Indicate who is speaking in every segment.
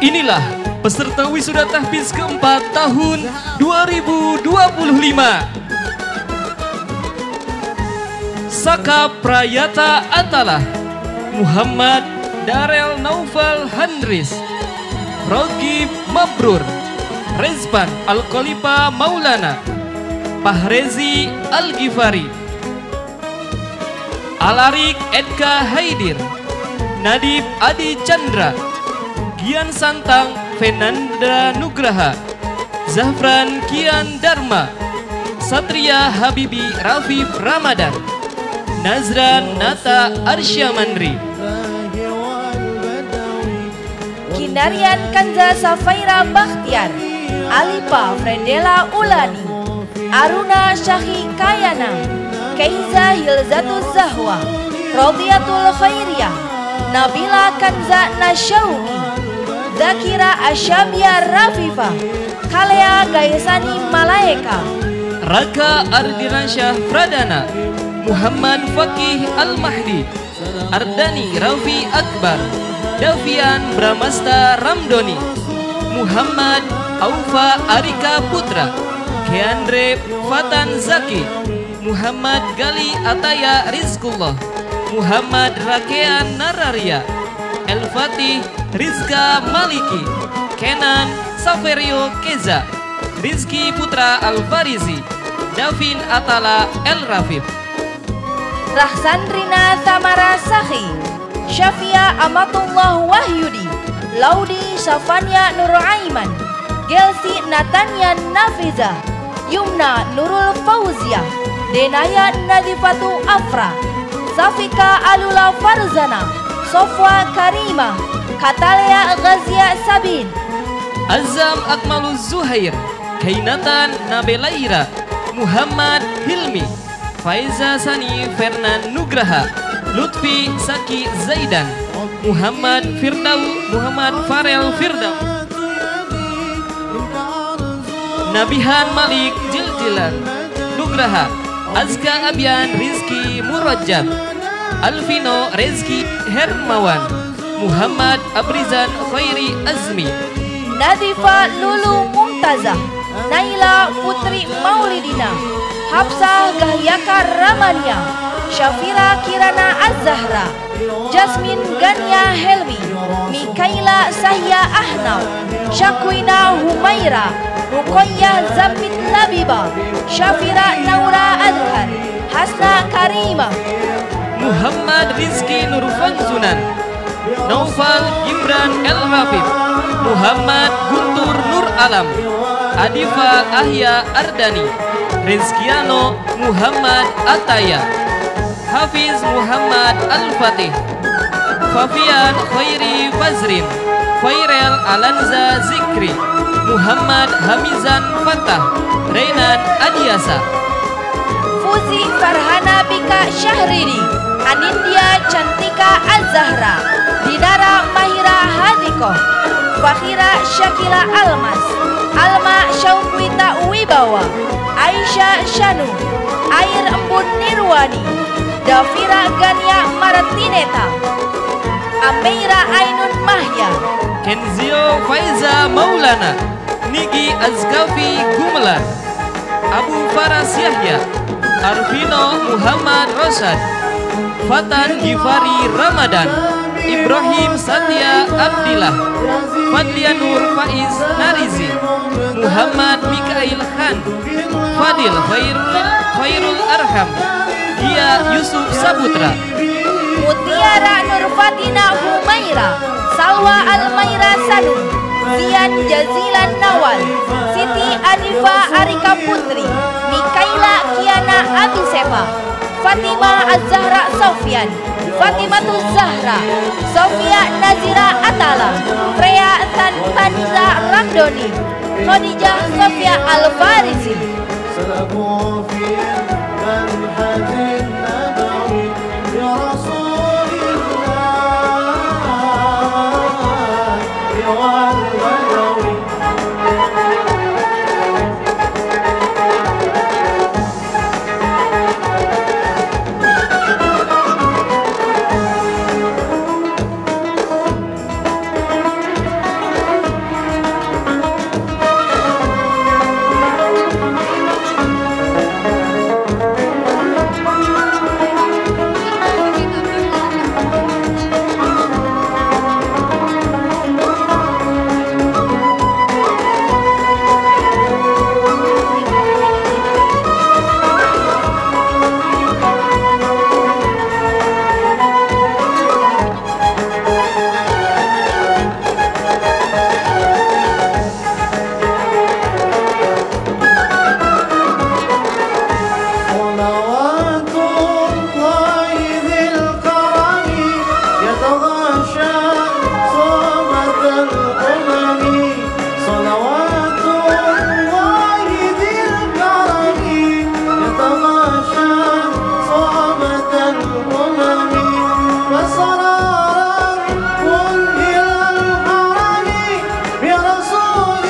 Speaker 1: Inilah peserta wisuda tahfiz keempat tahun 2025. Saka Prayata Atalah, Muhammad Darel Naufal Handris, Rogib Mabrur, Rezban Al-Khalifa Maulana, Pahrezi Al-Ghifari, Alarik Edka Haidir, Nadib Adi Chandra, Gian Santang Fenandra Nugraha, Zafran Kian Dharma, Satria Habibi Rafif Ramadan, Nazran Nata Arsyamandri,
Speaker 2: Kindarian Kanza Safaira Bakhtiar, Alipa Frendela Ulani, Aruna Syahi Kayana, Keiza Hilzatuz Zahwa, Rodiatul Khairiyah, Nabila Kanza Nasyauki, Zakira Asyabia Rafifa, Kalea Gaisani Malaeka,
Speaker 1: Raka Ardirasyah Pradana, Muhammad Fakih Al-Mahdi, Ardani Rafi Akbar, Davian Bramasta Ramdoni, Muhammad Aufa Arika Putra, Keandre Fatan Zaki, Muhammad Gali Ataya Rizkullah, Muhammad Rakean Nararia, El-Fatih Rizka Maliki, Kenan Saverio Keza, Rizki Putra Al-Farizi, Davin Atala El-Rafif,
Speaker 2: Rahsandrina Tamara Sahi, Syafia Amatullah Wahyudi, Laudi Safania Nur Aiman, Gelsi Natanian Nafiza, Yumna Nurul Fauzia, Denaya Nadifatu Afra, Safika Alula Farzana, Sofwa Karima, Katalea Ghazia Sabin,
Speaker 1: Azam Akmaluz Zuhair, Kainatan Nabelaira, Muhammad Hilmi, Faiza Sani Fernan Nugraha, Lutfi Saki Zaidan, Muhammad Firdau, Muhammad Farel Firdau, Nabihan Malik Jiljilan Nugraha, Azka Abian Rizki Murajab, Alvino Rezki Hermawan, Muhammad Abrizan Khairi Azmi,
Speaker 2: Nadifa Lulu Mumtazah, Naila Putri Maulidina, Hafsah Gahyaka Ramania, Syafira Kirana Az-Zahra, Jasmine Gania Helmi, Mikaila Sahya Ahnaf, Syakwina Humaira, Ruqayyah Zapit Labiba, Syafira Naura Adhar, Hasna Karima,
Speaker 1: Muhammad Rizki Nurfanzunan, Naufal Gibran El-Hafif, Muhammad Guntur Nur Alam, Adifa Ahya Ardani, Rizkiano Muhammad Ataya, Hafiz Muhammad Al-Fatih, Fafian Khairi Fazrin, Fairel Alanza Zikri, Muhammad Hamizan Fatah, Reynan Adiasa,
Speaker 2: Fuzi Farhana Bika Syahrini, Anindya Cantika Az-Zahra, Dinara Mahira Hadikoh, Fakhira Syakila Almas, Alma Syaukwita Wibawa, Aisyah Syanu, Air Embun Nirwani, Davira Gania Martineta, Ameira Ainun Mahya,
Speaker 1: Kenzio Faiza Maulana, Nigi Azkafi Gumelar, Abu Faras Yahya, Arvino Muhammad Rosad, Fatan Gifari Ramadan, Ibrahim Satya Abdillah, Fadlianur Faiz Narizi, Muhammad Mikail Khan, Fadil Khairul Arham, Dia Yusuf Saputra,
Speaker 2: Mutiara Nurfatina Humaira, Salwa Almaira Sanu, Zian Jazilan Nawal, Siti Anifa Arika Putri, Mikaila Kiana Abisefa, Fatima Az-Zahra Sofian, Fatimatul Zahra, Sofia Nazira Atala, Freya Tanza Ramdoni, Khadijah Sofia Al-Farisi,
Speaker 3: صلوات الله ذي الكرم يتغاشى صوبة الأمم صلوات الله ذي الكرم يتغاشى صوبة الأمم وسرارا منهل الحرم برسول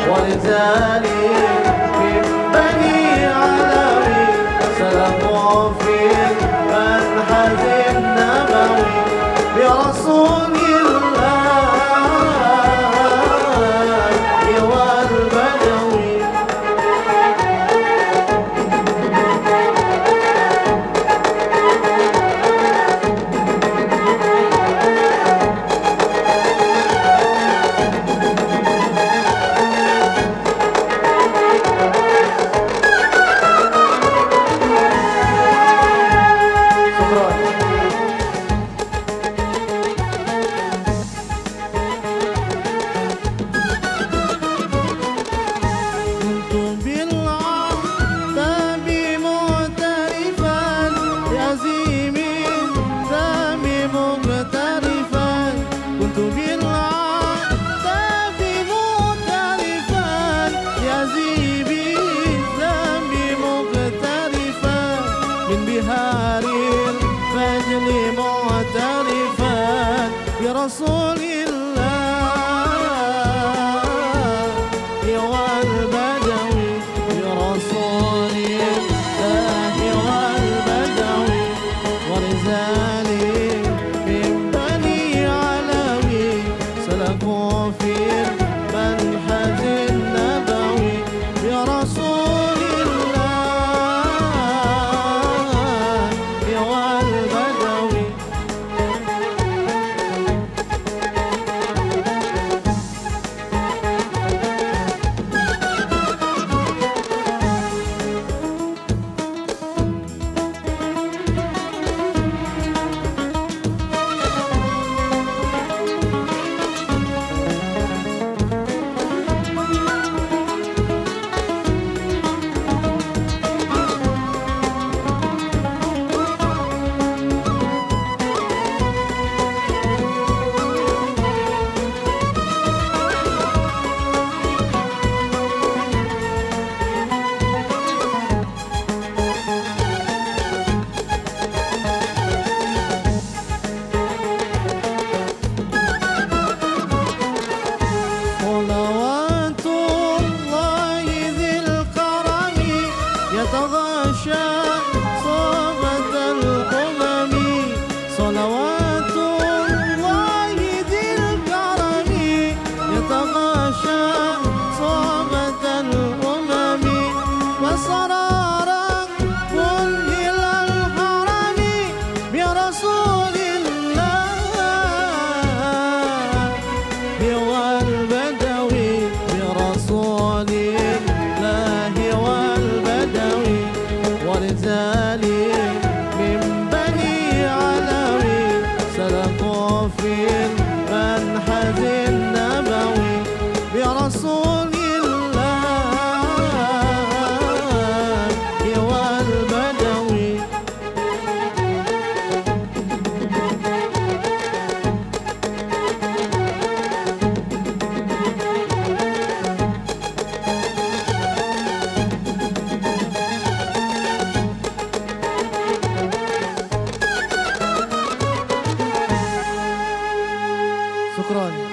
Speaker 3: ولذلك من بني علوي سلكوا في المنهج النبوي برسول الله والبدوي برسول الله والبدوي برسول الله والبدوي ولذلك من بني علوي سلكوا في المنهج النبوي برسول الله والبدوي يتغاشى صوبة الأمم صلوات الله ذي الكرم يتغاشى صوبة الأمم وسرارا منهل الحرم برسول الله والبدوي برسول الله والبدوي ولذلك من بني علوي سلكوا في المنهج النبوي برسول الله والبدوي شكرا.